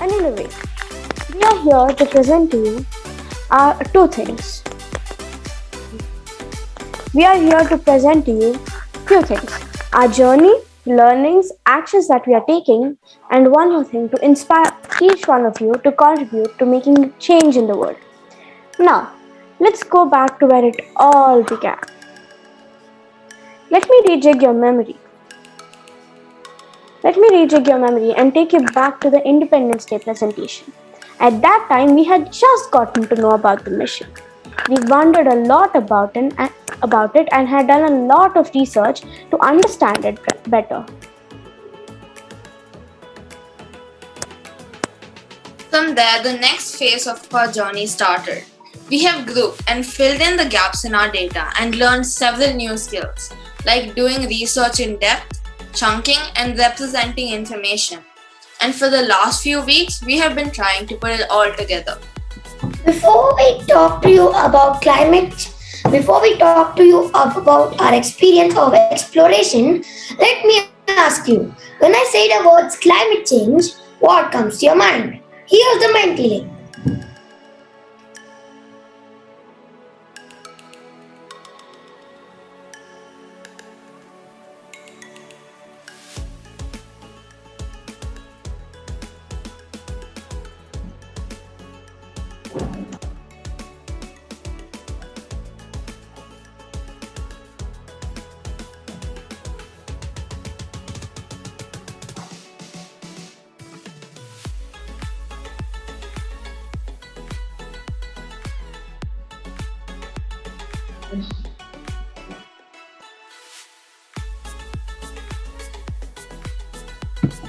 and innovate. We are here to present to you two things. We are here to present to you few things. Our journey, learnings, actions that we are taking, and one more thing to inspire each one of you to contribute to making change in the world. Now, let's go back to where it all began. Let me rejig your memory. Let me rejig your memory and take you back to the Independence Day presentation. At that time, we had just gotten to know about the mission. We wondered a lot about it and had done a lot of research to understand it better. From there, the next phase of our journey started. We have grouped and filled in the gaps in our data and learned several new skills, like doing research in depth, chunking, and representing information. And for the last few weeks, we have been trying to put it all together. Before we talk to you about our experience of exploration, let me ask you, when I say the words climate change, what comes to your mind? Here's the mental link.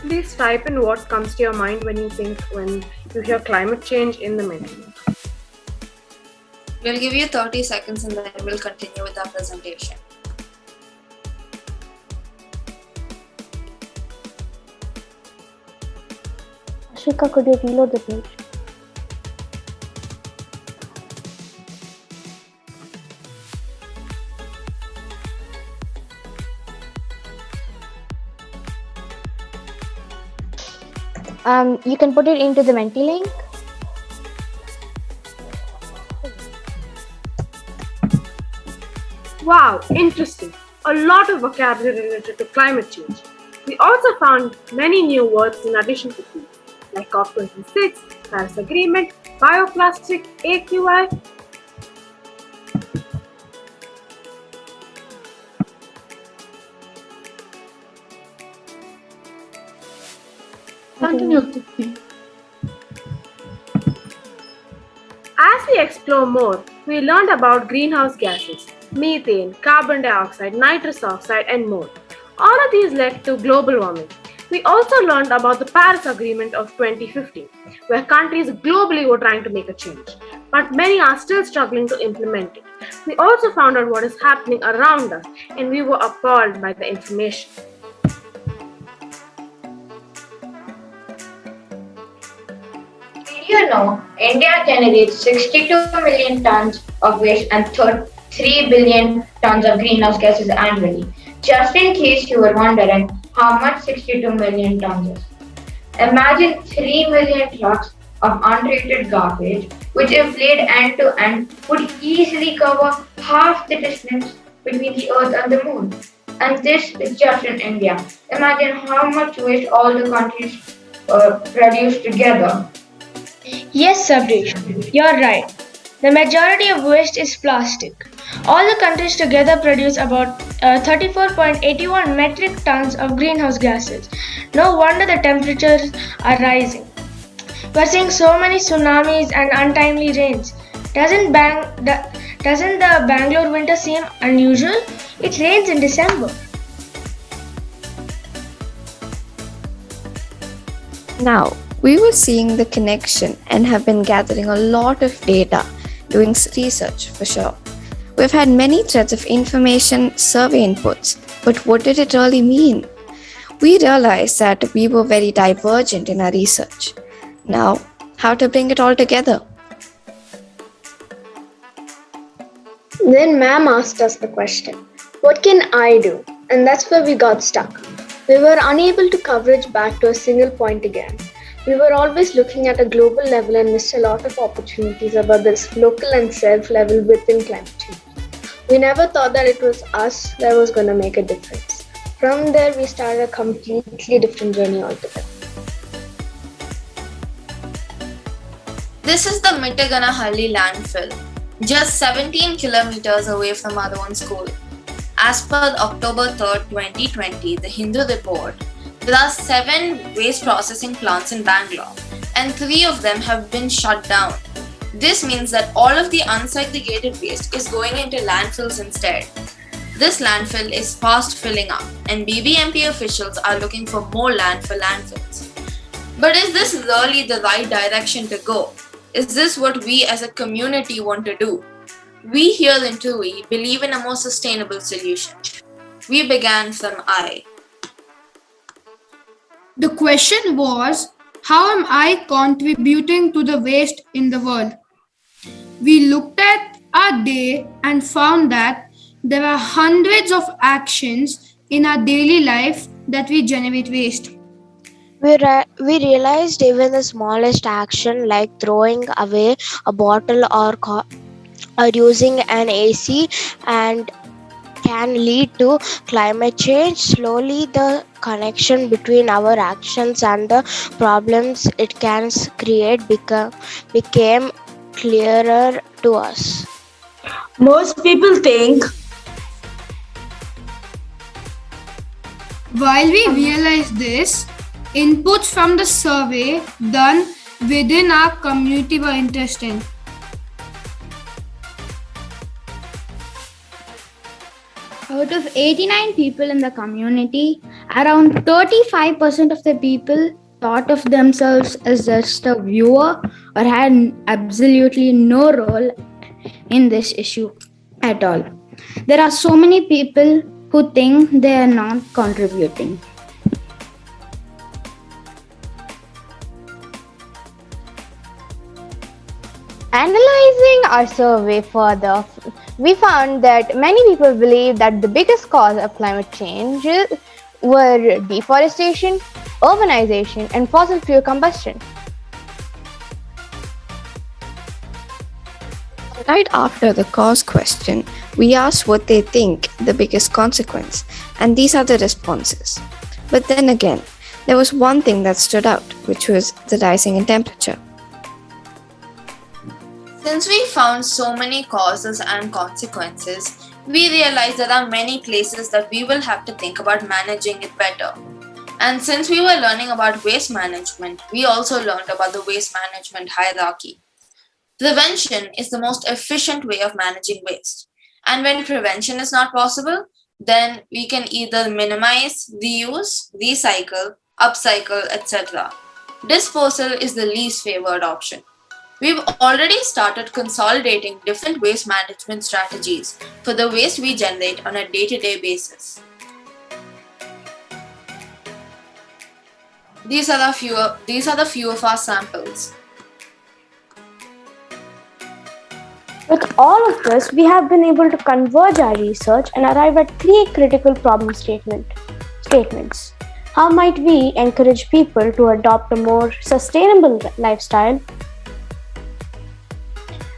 Please type in what comes to your mind when you hear climate change in the mental. We'll give you 30 seconds and then we'll continue with our presentation. Ashika, could you reload the page? You can put it into the Menti link. Wow, interesting. A lot of vocabulary related to climate change. We also found many new words in addition to these, like COP26, Paris Agreement, bioplastic, AQI. As we explore more, we learned about greenhouse gases, methane, carbon dioxide, nitrous oxide, and more. All of these led to global warming. We also learned about the Paris Agreement of 2015, where countries globally were trying to make a change, but many are still struggling to implement it. We also found out what is happening around us, and we were appalled by the information. Did you know India generates 62 million tons of waste and 3 billion tons of greenhouse gases annually? Just in case you were wondering how much 62 million tons is. Imagine 3 million trucks of untreated garbage, which if laid end to end would easily cover half the distance between the Earth and the Moon. And this is just in India. Imagine how much waste all the countries produce together. Yes, Sabrish, you're right. The majority of waste is plastic. All the countries together produce about 34.81 metric tons of greenhouse gases. No wonder the temperatures are rising. We're seeing so many tsunamis and untimely rains. Doesn't the Bangalore winter seem unusual? It rains in December. Now, we were seeing the connection and have been gathering a lot of data, doing research for sure. We've had many threads of information, survey inputs, but what did it really mean? We realized that we were very divergent in our research. Now, how to bring it all together? Then ma'am asked us the question, what can I do? And that's where we got stuck. We were unable to coverage back to a single point again. We were always looking at a global level and missed a lot of opportunities about this local and self level within climate change. We never thought that it was us that was going to make a difference. From there, we started a completely different journey altogether. This is the Mittaganahalli landfill, just 17 kilometers away from our own school. As per October 3rd, 2020, the Hindu report, there are 7 waste processing plants in Bangalore, and 3 of them have been shut down. This means that all of the unsegregated waste is going into landfills instead. This landfill is fast filling up, and BBMP officials are looking for more land for landfills. But is this really the right direction to go? Is this what we as a community want to do? We here in TRUI believe in a more sustainable solution. We began from I. The question was, how am I contributing to the waste in the world? We looked at our day and found that there are hundreds of actions in our daily life that we generate waste. We realized even the smallest action like throwing away a bottle or using an AC and can lead to climate change. Slowly, the connection between our actions and the problems it can create became clearer to us. Most people think While we realized this, inputs from the survey done within our community were interesting. Out of 89 people in the community, around 35% of the people thought of themselves as just a viewer or had absolutely no role in this issue at all. There are so many people who think they are not contributing. Analyzing our survey further, we found that many people believe that the biggest cause of climate change were deforestation, urbanization, and fossil fuel combustion. Right after the cause question, we asked what they think the biggest consequence, and these are the responses. But then again, there was one thing that stood out, which was the rising in temperature. Since we found so many causes and consequences, we realized there are many places that we will have to think about managing it better. And since we were learning about waste management, we also learned about the waste management hierarchy. Prevention is the most efficient way of managing waste. And when prevention is not possible, then we can either minimize, reuse, recycle, upcycle, etc. Disposal is the least favored option. We've already started consolidating different waste management strategies for the waste we generate on a day-to-day basis. These are the few of our samples. With all of this, we have been able to converge our research and arrive at 3 critical problem statements. How might we encourage people to adopt a more sustainable lifestyle?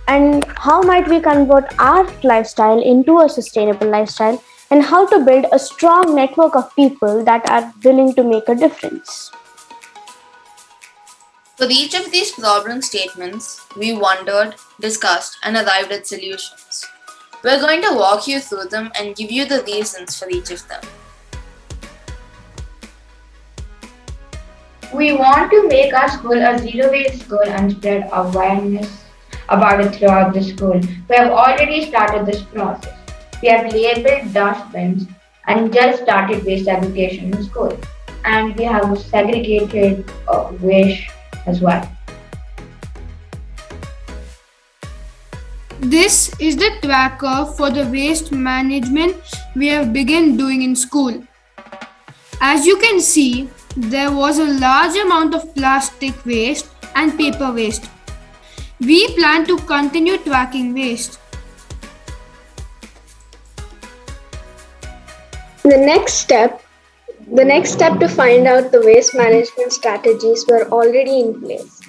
And how might we convert our lifestyle into a sustainable lifestyle? And how to build a strong network of people that are willing to make a difference? For each of these problem statements, we wondered, discussed, and arrived at solutions. We're going to walk you through them and give you the reasons for each of them. We want to make our school a zero-waste school and spread awareness about it throughout the school. We have already started this process. We have labeled dustbins and just started waste segregation in school. And we have segregated waste as well. This is the tracker for the waste management we have begun doing in school. As you can see, there was a large amount of plastic waste and paper waste. We plan to continue tracking waste. The next step The next step to find out the waste management strategies were already in place.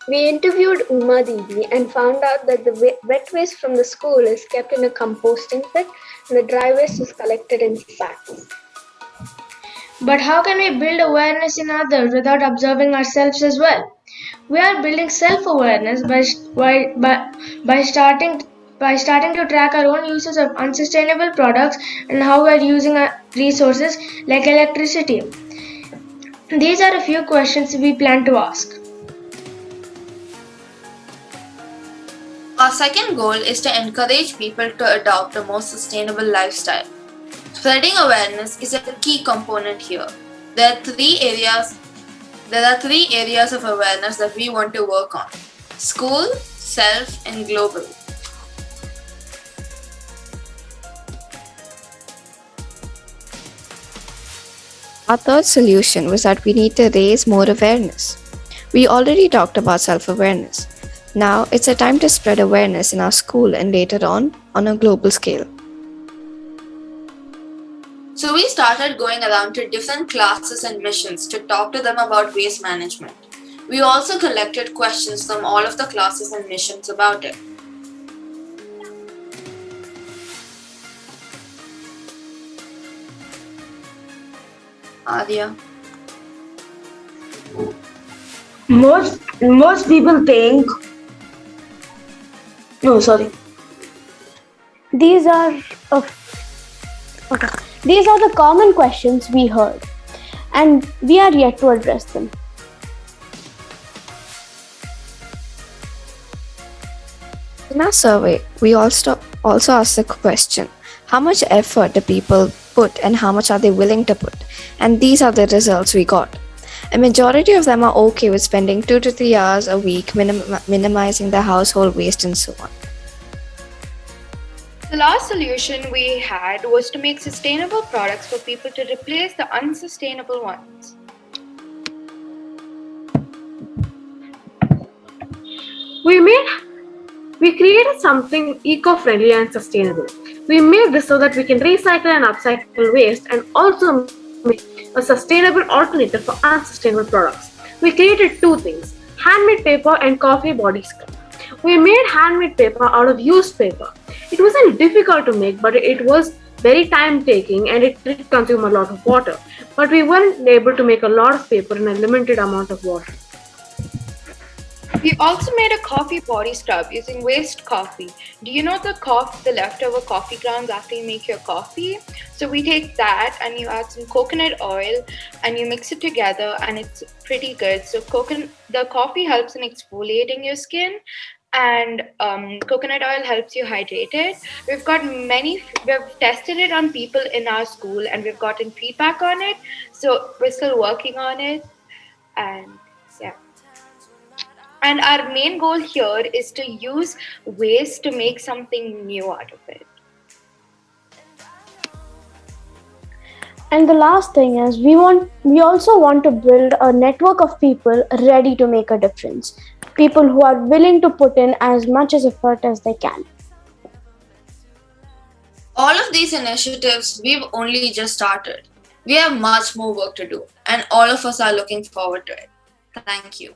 We interviewed Uma Didi and found out that the wet waste from the school is kept in a composting pit and the dry waste is collected in sacks. But how can we build awareness in others without observing ourselves as well? We are building self-awareness by starting to track our own uses of unsustainable products and how we are using our resources like electricity. These are a few questions we plan to ask. Our second goal is to encourage people to adopt a more sustainable lifestyle. Spreading awareness is a key component here. There are three areas of awareness that we want to work on: school, self, and global. Our third solution was that we need to raise more awareness. We already talked about self awareness. Now it's a time to spread awareness in our school and later on a global scale. So we started going around to different classes and missions to talk to them about waste management. We also collected questions from all of the classes and missions about it. Arya. Most people think. No, sorry. These are These are the common questions we heard, and we are yet to address them. In our survey, we also asked the question, how much effort do people put and how much are they willing to put? And these are the results we got. A majority of them are okay with spending 2 to 3 hours a week minimizing their household waste and so on. The last solution we had was to make sustainable products for people to replace the unsustainable ones. We created something eco-friendly and sustainable. We made this so that we can recycle and upcycle waste and also make a sustainable alternative for unsustainable products. We created two things: handmade paper and coffee body scrub. We made handmade paper out of used paper. It wasn't difficult to make, but it was very time taking and it did consume a lot of water. But we weren't able to make a lot of paper in a limited amount of water. We also made a coffee body scrub using waste coffee. Do you know the leftover coffee grounds after you make your coffee? So we take that and you add some coconut oil and you mix it together and it's pretty good. So the coffee helps in exfoliating your skin and coconut oil helps you hydrate it. We've tested it on people in our school and we've gotten feedback on it. So we're still working on it and yeah. And our main goal here is to use waste to make something new out of it. And the last thing is we also want to build a network of people ready to make a difference. People who are willing to put in as much effort as they can. All of these initiatives, we've only just started. We have much more work to do, and all of us are looking forward to it. Thank you.